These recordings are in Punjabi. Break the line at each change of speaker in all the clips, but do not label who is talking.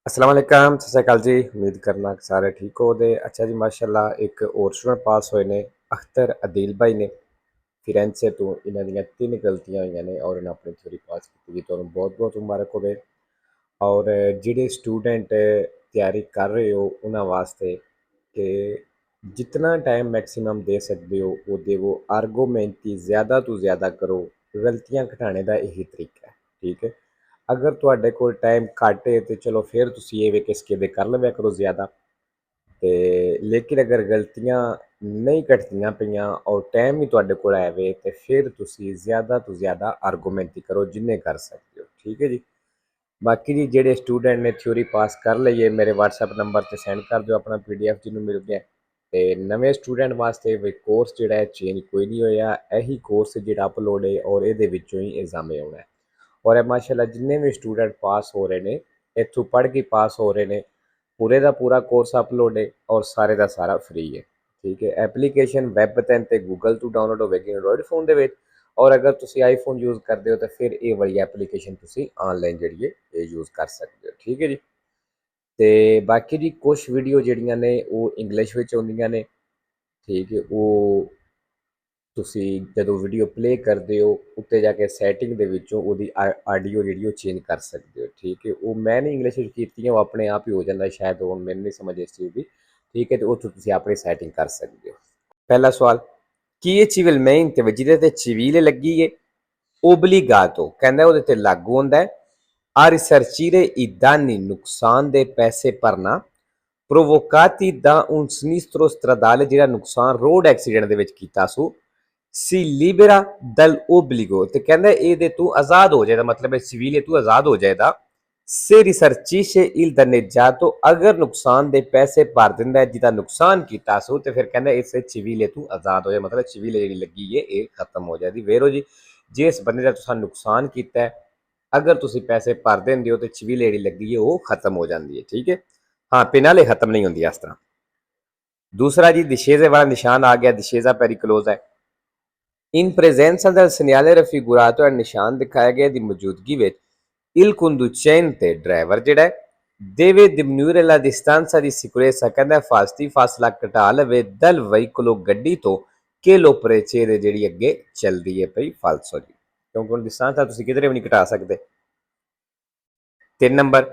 अस्सलाम वालेकुम सत श्री अकाल जी। उम्मीद करना कि सारे ठीक हो दे। अच्छा जी, माशाल्लाह एक और स्टूडेंट पास होए ने, अख्तर अदील भाई ने फिरेंसे तो इन्हां दियां 3 गलतियां होईयां ने और इन्हां अपनी थ्योरी पास की। तुहानूं बहुत बहुत मुबारक होवे। और ਜਿਹੜੇ स्टूडेंट ਤਿਆਰੀ ਕਰ ਰਹੇ ਹੋ ਉਹਨਾਂ ਵਾਸਤੇ ਕਿ जितना टाइम मैक्सिमम दे सकते हो वो देवो। आर्गोमेंटी ज़्यादा तो ज़्यादा करो। गलतियां घटाने का यही तरीका है, ठीक है। अगर ਤੁਹਾਡੇ ਕੋਲ टाइम घट है तो चलो फिर ਤੁਸੀਂ ਇਹ ਵੇ ਕਿ ਸਕਿਪ ਕਰ ਲਵਿਆ ਕਰੋ ज़्यादा। ਤੇ ਲੇਕਿਨ ਅਗਰ ਗਲਤੀਆਂ ਨਹੀਂ ਘਟਦੀਆਂ ਪਈਆਂ ਔਰ ਟਾਈਮ ਹੀ ਤੁਹਾਡੇ ਕੋਲ ਹੈ ਵੇ ਤੇ ਫਿਰ ਤੁਸੀਂ ਜ਼ਿਆਦਾ ਤੋਂ ਜ਼ਿਆਦਾ ਆਰਗੂਮੈਂਟ ਕਰੋ ਜਿੰਨੇ ਕਰ ਸਕਦੇ ਹੋ, ਠੀਕ ਹੈ ਜੀ। ਬਾਕੀ ਜੀ ਜਿਹੜੇ ਸਟੂਡੈਂਟ ਨੇ ਥਿਊਰੀ ਪਾਸ ਕਰ ਲਈ ਹੈ ਮੇਰੇ WhatsApp ਨੰਬਰ ਤੇ ਸੈਂਡ ਕਰ ਦਿਓ ਆਪਣਾ PDF ਜਿਹਨੂੰ ਮਿਲ ਗਿਆ। ਤੇ ਨਵੇਂ ਸਟੂਡੈਂਟ ਵਾਸਤੇ ਵੀ ਕੋਰਸ ਜਿਹੜਾ ਹੈ ਚੇਂਜ ਕੋਈ ਨਹੀਂ ਹੋਇਆ, ਇਹੀ ਕੋਰਸ ਜਿਹੜਾ ਅਪਲੋਡ ਹੈ ਔਰ ਇਹਦੇ ਵਿੱਚੋਂ ਹੀ ਐਗਜ਼ਾਮ ਆਉਣਾ ਹੈ। ਔਰ ਇਹ ਮਾਸ਼ਾਅੱਲਾ ਜਿੰਨੇ ਵੀ ਸਟੂਡੈਂਟ ਪਾਸ ਹੋ ਰਹੇ ਨੇ ਇੱਥੋਂ ਪੜ੍ਹ ਕੇ ਪਾਸ ਹੋ ਰਹੇ ਨੇ, ਪੂਰੇ ਦਾ ਪੂਰਾ ਕੋਰਸ ਅਪਲੋਡ ਹੈ ਔਰ ਸਾਰੇ ਦਾ ਸਾਰਾ ਫ੍ਰੀ ਹੈ, ਠੀਕ ਹੈ। ਐਪਲੀਕੇਸ਼ਨ ਵੈਬ 'ਤੇ ਗੂਗਲ ਤੋਂ ਡਾਊਨਲੋਡ ਹੋਵੇਗੀ ਐਂਡਰੋਇਡ ਫੋਨ ਦੇ ਵਿੱਚ। ਔਰ अगर तुसी आईफोन यूज़ करते हो तो फिर ये वाली एप्लीकेशन तुसी ऑनलाइन जी ये यूज़ कर सकते हो, ठीक है जी। तो बाकी जी कुछ वीडियो जड़ियाँ ने वो इंग्लिश में आउंदियां ने, ठीक है। वो तुसी जदों वीडियो प्ले करते हो उत्ते जाके सैटिंग दे विचों ओदी आडियो जी चेंज कर सकते हो, ठीक है। वो मैं नहीं इंग्लिश की वो अपने आप ही हो जाता, शायद वो मैंने नहीं समझ इस चीज़ की, ठीक है। तो उत्थों तुसी अपनी सैटिंग कर सकते हो। पहला सवाल की ये civilmente ਜਿਹਦੇ ਤੇ civile ਲੱਗੀ ਏ obbligato ਕਹਿੰਦਾ ਉਹਦੇ ਤੇ ਲਾਗੂ ਹੁੰਦਾ ਹੈ a risarcire i danni ਨੁਕਸਾਨ ਦੇ ਪੈਸੇ ਭਰਨਾ provocati da un sinistro stradale ਜਿਹੜਾ ਨੁਕਸਾਨ ਰੋਡ ਐਕਸੀਡੈਂਟ ਦੇ ਵਿੱਚ ਕੀਤਾ ਸੋ si libera dal obbligo ਤੇ ਕਹਿੰਦਾ ਇਹਦੇ ਤੋਂ ਆਜ਼ਾਦ ਹੋ ਜਾਏਗਾ, ਮਤਲਬ ਇਹ ਸਿਵਲ ਤੋਂ ਆਜ਼ਾਦ ਹੋ ਜਾਏਗਾ। से रिसर्चिशे il danneggiato अगर नुकसान दे पैसे भर दिंदा है जिदा नुकसान किया सो तो फिर कहना इस सिविले तू आज़ाद हो जाए, मतलब सिविल जी लगी है ये खत्म हो जाती। वेरो जी जिस बंदे का तुसा नुकसान किया अगर तुम पैसे भर देंगे हो तो सिविल जी लगी है वो खत्म हो जाती है, ठीक है। हाँ, पेनाले खत्म नहीं होंगी इस तरह। दूसरा जी डिस्ceसा वाला निशान आ गया, डिस्ceसा पेरिकलोज है। इन प्रेजेंसा del segnale raffigurato निशान दिखाया गया दी मौजूदगी में il conducente ड्राइवर जिहड़ा deve diminuire la distanza di sicurezza कहंदा फासती फासला घटा लवे dal veicolo गड्डी तो che lo precede ਜਿਹੜੀ ਅੱਗੇ ਚੱਲਦੀ ਹੈ ਪਈ ਫਾਲਸੋ ਜੀ, ਕਿਉਂਕਿ ਹੁਣ ਡਿਸਟੈਂਸ ਤਾਂ ਤੁਸੀਂ ਕਿਧਰੇ ਵੀ ਨਹੀਂ ਘਟਾ ਸਕਦੇ। 3 number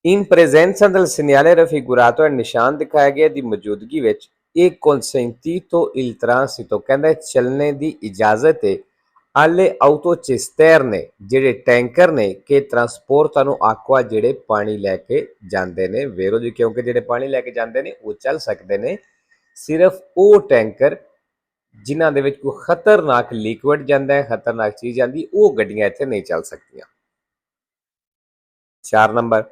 in presenza del segnale raffigurato è ਨਿਸ਼ਾਨ ਦਿਖਾਇਆ ਗਿਆ ਦੀ ਮੌਜੂਦਗੀ ਵਿੱਚ ਇਹ consentito il transito ਕਹਿੰਦਾ ਚੱਲਣੇ ਦੀ ਇਜਾਜ਼ਤ ਹੈ alle autocisterne ਜਿਹੜੇ ਟੈਂਕਰ ਨੇ ਕਿ ਟਰਾਂਸਪੋਰਟਾਂ ਨੂੰ ਆਕਵਾ ਜਿਹੜੇ ਪਾਣੀ ਲੈ ਕੇ ਜਾਂਦੇ ਨੇ ਵੇਰੋ ਜੀ, ਕਿਉਂਕਿ ਜਿਹੜੇ ਪਾਣੀ ਲੈ ਕੇ ਜਾਂਦੇ ਨੇ ਉਹ ਚੱਲ ਸਕਦੇ ਨੇ। ਸਿਰਫ ਉਹ ਟੈਂਕਰ ਜਿਨ੍ਹਾਂ ਦੇ ਵਿੱਚ ਕੋਈ ਖਤਰਨਾਕ ਲਿਕੁਇਡ ਜਾਂਦਾ ਹੈ, ਖਤਰਨਾਕ ਚੀਜ਼ ਜਾਂਦੀ, ਉਹ ਗੱਡੀਆਂ ਇੱਥੇ ਨਹੀਂ ਚੱਲ ਸਕਦੀਆਂ। 4 number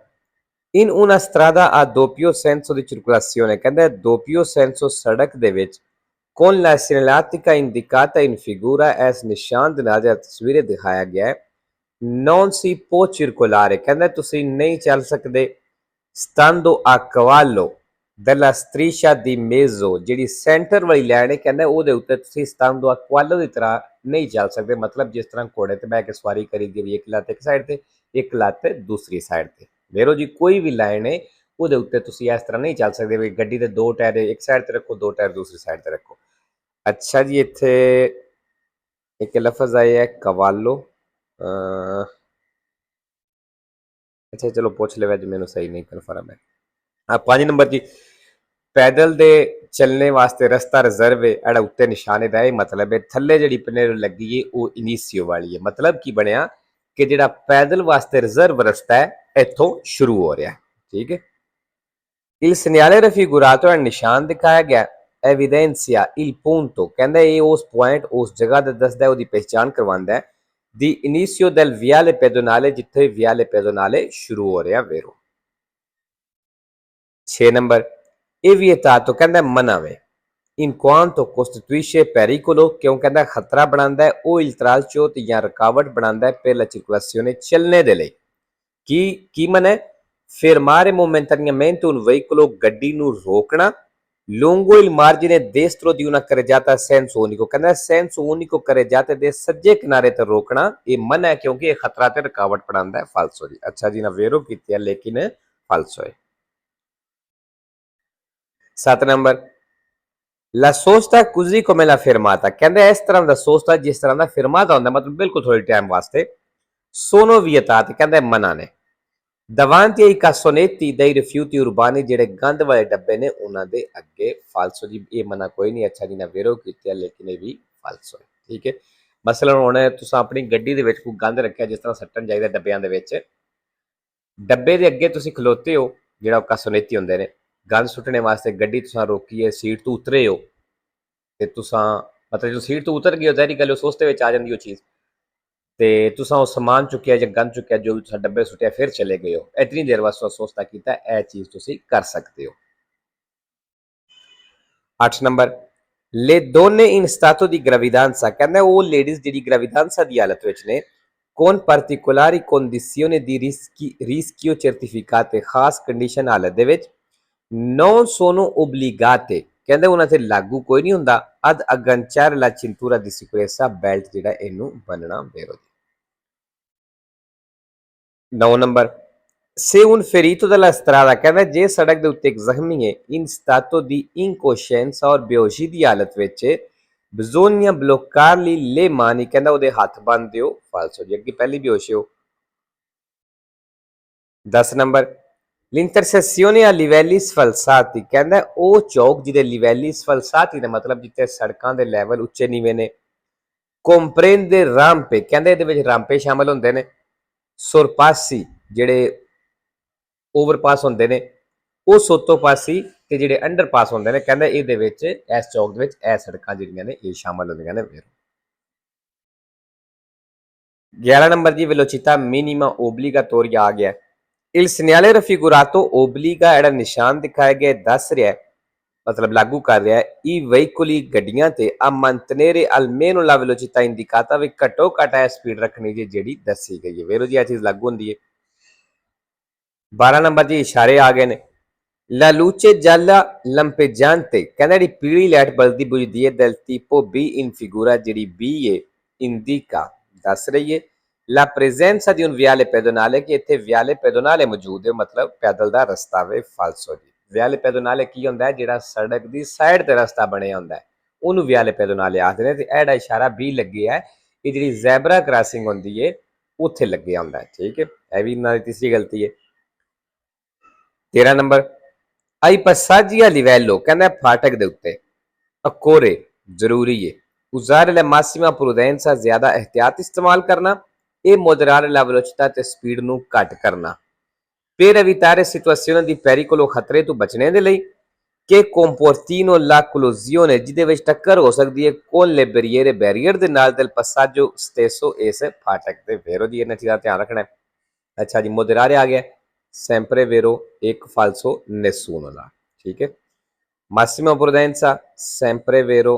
in una strada a doppio senso di circolazione ਕਹਿੰਦਾ doppio senso ਸੜਕ ਦੇ ਵਿੱਚ con la segnaletica indicata in figura ਇਸ ਨਿਸ਼ਾਨ ਦੇ ਨਾਲ ਜਿਹੜਾ ਤਸਵੀਰੇ ਦਿਖਾਇਆ ਗਿਆ ਹੈ non si può circolare ਕਹਿੰਦਾ ਤੁਸੀਂ ਨਹੀਂ ਚੱਲ ਸਕਦੇ stando a cavallo della striscia di mezzo ਜਿਹੜੀ ਸੈਂਟਰ ਵਾਲੀ ਲਾਈਨ ਹੈ ਕਹਿੰਦਾ ਉਹਦੇ ਉੱਤੇ ਤੁਸੀਂ stando a cavallo ਦੀ ਤਰ੍ਹਾਂ ਨਹੀਂ ਚੱਲ ਸਕਦੇ, ਮਤਲਬ ਜਿਸ ਤਰ੍ਹਾਂ ਘੋੜੇ ਤੇ ਬਹਿ ਕੇ ਸਵਾਰੀ ਕਰੀ ਦੀ ਇੱਕ ਲੱਤ ਇੱਕ ਸਾਈਡ ਤੇ ਇੱਕ ਲੱਤ ਦੂਸਰੀ ਸਾਈਡ ਤੇ। ਵੇਰੋ ਜੀ ਕੋਈ ਵੀ ਲਾਈਨ ਹੈ ਉਹਦੇ ਉੱਤੇ ਤੁਸੀਂ ਇਸ ਤਰ੍ਹਾਂ ਨਹੀਂ ਚੱਲ ਸਕਦੇ ਵੀ ਗੱਡੀ ਦੇ 2 ਟਾਇਰ ਇੱਕ ਸਾਈਡ ਤੇ ਰੱਖੋ 2 ਟਾਇਰ ਦੂਸਰੀ ਸਾਈਡ ਤੇ ਰੱਖੋ। अच्छा जी, इत्थे एक लफज आया है कवालो, अच्छा चलो पूछ ले जी, मैनू सही नहीं कन्फर्म है। हाँ 5 नंबर जी पैदल दे चलने वास्ते रस्ता रिजर्व है एड़ा उत्ते निशाने दा मतलब है थल्ले जिहड़ी पनेर लगी है वो इनिशियो वाली है, मतलब की बनया कि जिहड़ा पैदल वास्ते रिजर्व रस्ता है इत्थों शुरू हो रहा है, ठीक है। il segnale raffigurato è निशान दिखाया गया evidenzia il punto ਕਹਿੰਦਾ ਇਹ ਉਸ ਪੁਆਇੰਟ ਉਸ ਜਗ੍ਹਾ ਦਾ ਦੱਸਦਾ ਉਹਦੀ ਪਹਿਚਾਣ ਕਰਵਾਉਂਦਾ ਹੈ di inizio del viale pedonale ਜਿੱਥੇ viale pedonale ਸ਼ੁਰੂ ਹੋ ਰਿਹਾ ਵੇਰੋ। 6 ਨੰਬਰ ਇਹ vietato ਕਹਿੰਦਾ ਮਨਾ ਵੇ in quanto costituisce pericolo ਕਿਉਂ ਕਹਿੰਦਾ ਖਤਰਾ ਬਣਾਉਂਦਾ ਹੈ ਉਹ il tralcio ਜਾਂ ਰੁਕਾਵਟ ਬਣਾਉਂਦਾ ਹੈ per la circolazione ਚੱਲਣੇ ਦੇ ਲਈ। ਕੀ ਮਨਾ है fermare momentaneamente un veicolo ਗੱਡੀ ਨੂੰ ਰੋਕਣਾ lungo il margine destro di una carreggiata senso unico ਕਹਿੰਦਾ senso unico carreggiate ਦੇ ਸੱਜੇ ਕਿਨਾਰੇ ਤੇ ਰੋਕਣਾ ਇਹ ਮਨਾ ਹੈ ਕਿਉਂਕਿ ਇਹ ਖਤਰਾ ਤੇ ਰੁਕਾਵਟ ਬਣਾਉਂਦਾ ਹੈ ਫਾਲਸੋ ਜੀ ਅੱਛਾ ਜੀ ਨਾ ਵੇਰੋ ਕੀਤੀ ਹੈ ਲੇਕਿਨ ਫਾਲਸੋ ਹੈ 7 number La sosta così come la fermata ਕਹਿੰਦਾ ਇਸ ਤਰ੍ਹਾਂ ਦਾ ਸੋਸਤਾ ਜਿਸ ਤਰ੍ਹਾਂ ਦਾ ਫਿਰਮਾਤਾ ਹੁੰਦਾ ਮਤਲਬ ਬਿਲਕੁਲ ਥੋੜੇ ਟਾਈਮ ਵਾਸਤੇ sono vietate ਕਹਿੰਦਾ ਮਨਾ ਨੇ davanti ai cassonetti dei rifiuti urbani ਜਿਹੜੇ ਗੰਦ ਵਾਲੇ ਡੱਬੇ ਨੇ ਉਹਨਾਂ ਦੇ ਅੱਗੇ ਫਾਲਸੋ ਜੀ ਇਹ ਮਨਾ ਕੋਈ ਨਹੀਂ ਅੱਛਾ ਜੀ ਨਾ ਵੇਰੋ ਕੀਤੀ ਹੈ ਲੇਕਿਨ ਇਹ ਵੀ ਫਾਲਸੋ ਹੈ ਠੀਕ ਹੈ ਮਸਲਨ ਹੁਣ ਤੁਸੀਂ ਆਪਣੀ ਗੱਡੀ ਦੇ ਵਿੱਚ ਕੋਈ ਗੰਦ ਰੱਖਿਆ ਜਿਸ ਤਰ੍ਹਾਂ ਸੱਟਣ ਚਾਹੀਦਾ ਡੱਬਿਆਂ ਦੇ ਵਿੱਚ ਡੱਬੇ ਦੇ ਅੱਗੇ ਤੁਸੀਂ ਖਲੋਤੇ ਹੋ ਜਿਹੜਾ ਕਾਸੋਨੇਤੀ ਹੁੰਦੇ ਨੇ ਗੰਦ ਸੁੱਟਣੇ ਵਾਸਤੇ ਗੱਡੀ ਤੁਸੀਂ ਰੋਕੀ ਹੈ ਸੀਟ ਤੋਂ ਉਤਰੇ ਹੋ ਤੇ ਤੁਸੀਂ ਮਤਲਬ ਜੋ ਸੀਟ ਤੋਂ ਉਤਰ ਗਏ ਹੋ ਜ਼ਾਹਿਰ ਗੱਲ ਉਹ ਸੋਚਦੇ ਵਿੱਚ ਆ ਜਾਂਦੀ ਉਹ ਚੀਜ਼ ਤੇ ਤੁਸੀਂ ਉਹ ਸਮਾਨ ਚੁੱਕਿਆ ਜਾਂ ਗੰਦ ਚੁੱਕਿਆ ਜੋ ਵੀ ਤੁਸੀਂ ਡੱਬੇ ਸੁੱਟਿਆ ਫਿਰ ਚਲੇ ਗਏ ਹੋ ਇਤਨੀ ਦੇਰ ਵਾਸਤੇ ਸੋਚਦਾ ਕੀਤਾ ਇਹ ਚੀਜ਼ ਤੁਸੀਂ ਕਰ ਸਕਦੇ ਹੋ 8 number le donne in stato di gravidanza ਕਹਿੰਦਾ ਉਹ ਲੇਡੀਜ਼ ਜਿਹੜੀ ਗ੍ਰੈਵਿਡਾਂਸਾ ਦੀ ਹਾਲਤ ਵਿੱਚ ਨੇ con particolari condizioni di rischio certificate ਖਾਸ ਕੰਡੀਸ਼ਨ ਹਾਲਤ ਦੇ ਵਿੱਚ non sono obbligate ਕਹਿੰਦੇ ਉਹਨਾਂ ਤੇ ਲਾਗੂ ਕੋਈ ਨਹੀਂ ਹੁੰਦਾ ad agganciare la cintura di sicurezza belt ਜਿਹੜਾ ਇਹਨੂੰ ਬੰਨਣਾ ਵੇਰੋ 9 number se un ferito della strada ਕਹਿੰਦਾ ਜੇ ਸੜਕ ਦੇ ਉੱਤੇ ਇੱਕ ਜ਼ਖਮੀ ਹੈ in stato di incoscienza ਔਰ ਬੇਹੋਸ਼ੀ ਦੀ ਹਾਲਤ ਵਿੱਚ bisogna bloccarli le mani ਕਹਿੰਦਾ ਉਹਦੇ ਹੱਥ ਬੰਨ੍ਹ ਦਿਓ ਫਾਲਸੋ ਜੀ ਅੱਗੇ ਪਹਿਲੀ ਬੇਹੋਸ਼ ਹੋ 10 number l'intersezione a livelli sfalsati ਕਹਿੰਦਾ ਉਹ ਚੌਕ ਜਿਹਦੇ livelli sfalsati ਦਾ ਮਤਲਬ ਜਿੱਥੇ ਸੜਕਾਂ ਦੇ ਲੈਵਲ ਉੱਚੇ ਨੀਵੇਂ ਨੇ comprende rampe ਕਹਿੰਦੇ ਇਹਦੇ ਵਿੱਚ ਰਾਂਪੇ ਸ਼ਾਮਲ ਹੁੰਦੇ ਨੇ sorpassi ਜਿਹੜੇ ਓਵਰਪਾਸ ਹੁੰਦੇ ਨੇ ਉਹ ਸੋਤੋਪਾਸੀ ਤੇ ਜਿਹੜੇ ਅੰਡਰਪਾਸ ਹੁੰਦੇ ਨੇ ਕਹਿੰਦੇ ਇਹਦੇ ਵਿੱਚ ਇਸ ਚੌਕ ਦੇ ਵਿੱਚ ਇਹ ਸੜਕਾਂ ਜਿਹੜੀਆਂ ਨੇ ਇਹ ਸ਼ਾਮਲ ਹੁੰਦੀਆਂ ਨੇ ਫਿਰ 11 ਨੰਬਰ ਦੀ velocità minima obbligatoria ਆ ਗਿਆ il segnale raffigurato obbliga ਜਿਹੜਾ ਨਿਸ਼ਾਨ ਦਿਖਾਇਆ ਗਿਆ ਦੱਸ ਰਿਹਾ ਹੈ ਮਤਲਬ ਲਾਗੂ ਕਰ ਰਿਹਾ ਹੈ i veicoli ਗੱਡੀਆਂ ਤੇ a mantenere almeno la velocità indicata ਵੀ ਘੱਟੋ ਘੱਟ ਇਹ ਸਪੀਡ ਰੱਖਣੀ ਜੀ ਜਿਹੜੀ ਦੱਸੀ ਗਈ ਹੈ ਵੇਰੋ ਜੀ ਇਹ ਚੀਜ਼ ਲਾਗੂ ਹੁੰਦੀ ਹੈ 12 ਨੰਬਰ ਜੀ ਇਸ਼ਾਰੇ ਆ ਗਏ ਨੇ La luce gialla lampeggiante ਕਹਿੰਦਾ ਜਿਹੜੀ ਪੀਲੀ ਲਾਈਟ ਬਲਦੀ ਬੁਝਦੀ ਹੈ del tipo B in figura ਜਿਹੜੀ B ਹੈ indica ਦੱਸ ਰਹੀ ਹੈ la presenza di un viale pedonale ਕਿ ਇੱਥੇ viale pedonale ਮੌਜੂਦ ਹੈ ਮਤਲਬ ਪੈਦਲ ਦਾ ਰਸਤਾ ਵੇ ਫਾਲਸੋ ਜੀ viale pedonale ਕੀ ਹੁੰਦਾ ਹੈ ਜਿਹੜਾ ਸੜਕ ਦੀ ਸਾਈਡ ਤੇ ਰਸਤਾ ਬਣਿਆ ਹੁੰਦਾ ਹੈ ਉਹਨੂੰ viale pedonale ਆਖਦੇ ਨੇ ਤੇ ਇਹ ਜਿਹੜਾ ਇਸ਼ਾਰਾ B ਲੱਗਿਆ ਹੈ ਇਹ ਜਿਹੜੀ ਜ਼ੈਬਰਾ ਕ੍ਰਾਸਿੰਗ ਹੁੰਦੀ ਹੈ ਉੱਥੇ ਲੱਗਿਆ ਹੁੰਦਾ ਹੈ ਠੀਕ ਹੈ ਇਹ ਵੀ ਇਹਨਾਂ ਦੀ ਤੀਸਰੀ ਗਲਤੀ ਹੈ 13 number ai passaggi a livello ਕਹਿੰਦਾ ਫਾਟਕ ਦੇ ਉੱਤੇ ਅਕੋਰੇ ਜ਼ਰੂਰੀ ਹੈ usare la massima prudenza ਜ਼ਿਆਦਾ ਇhtiyat ਇਸਤੇਮਾਲ ਕਰਨਾ e moderare la velocità ਤੇ ਸਪੀਡ ਨੂੰ ਘੱਟ ਕਰਨਾ per evitare situazioni di pericolo ਖਤਰੇ ਤੋਂ ਬਚਣੇ ਦੇ ਲਈ che comportino la collisione ਜਿਹਦੇ ਵਿੱਚ ਟੱਕਰ ਹੋ ਸਕਦੀ ਹੈ con le barriere ਬੈਰੀਅਰ ਦੇ ਨਾਲ del passaggio stesso ਇਸ ਫਾਟਕ ਦੇ ਵੇਰੋ ਦੀ ਇਹਨਾਂ ਚੀਜ਼ਾਂ ਧਿਆਨ ਰੱਖਣਾ ਹੈ ਅੱਛਾ ਜੀ moderare ਆ ਗਿਆ sempre vero एक falso nessuno là ठीक है massima prudenza sempre vero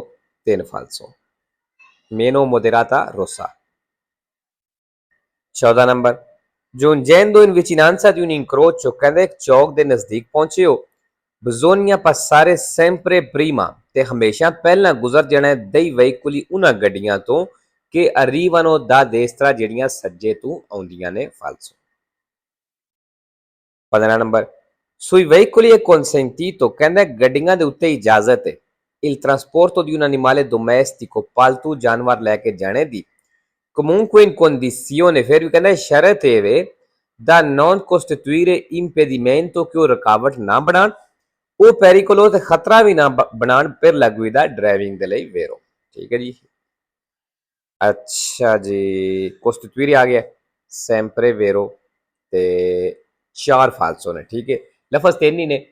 3 falso meno moderata rossa 14 number giungendo in vicinanza di un incrocio ਕਹਿੰਦੇ ਇੱਕ ਚੌਕ ਦੇ ਨਜ਼ਦੀਕ ਪਹੁੰਚੇ ਹੋ bisogna passare sempre prima ਤੇ ਹਮੇਸ਼ਾ ਪਹਿਲਾਂ ਗੁਜ਼ਰ ਜਾਣਾ dei veicoli ਉਹਨਾਂ ਗੱਡੀਆਂ ਤੋਂ ਕਿ arrivano da destra ਜਿਹੜੀਆਂ ਸੱਜੇ ਤੋਂ ਆਉਂਦੀਆਂ ਨੇ falso 15 number sui veicoli è consentito ਕਹਿੰਦਾ ਗੱਡੀਆਂ ਦੇ ਉੱਤੇ ਇਜਾਜ਼ਤ ਹੈ il trasporto di un animale domestico ਪਾਲਤੂ ਜਾਨਵਰ ਲੈ ਕੇ ਜਾਣੇ ਦੀ comunque in condizione ਫਿਰ ਵੀ ਕਹਿੰਦਾ ਸ਼ਰਤ ਹੈ ਵੇ da non costituire impedimento ਕਿ ਉਹ ਰੁਕਾਵਟ ਨਾ ਬਣਾਉਣ ਉਹ ਪੈਰੀਕੋਲੋ ਤੇ ਖਤਰਾ ਵੀ ਨਾ ਬਣਾਉਣ ਫਿਰ ਲੱਗੂ ਦਾ ਡਰਾਈਵਿੰਗ ਦੇ ਲਈ ਵੇਰੋ ਠੀਕ ਹੈ ਜੀ ਅੱਛਾ ਜੀ costituire ਆ ਗਿਆ sempre vero ਤੇ 4 ਫਾਲਸੋ ਨੇ ਠੀਕ ਹੈ ਲਫ਼ਜ਼ ਤਿੰਨ ਹੀ ਨੇ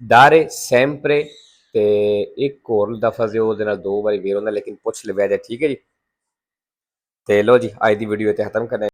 ਦਾਰੇ sempre ਤੇ ਇੱਕ ਹੋਰ ਲਫ਼ਜ਼ ਉਹਦੇ ਨਾਲ 2 ਵਾਰੀ ਵੇਰ ਹੁੰਦਾ ਲੇਕਿਨ ਪੁੱਛ ਲਿਆ ਜਾ ਠੀਕ ਹੈ ਜੀ ਤੇ ਲੋ ਜੀ ਅੱਜ ਦੀ ਵੀਡੀਓ ਇੱਥੇ ਖਤਮ ਕਰਨੇ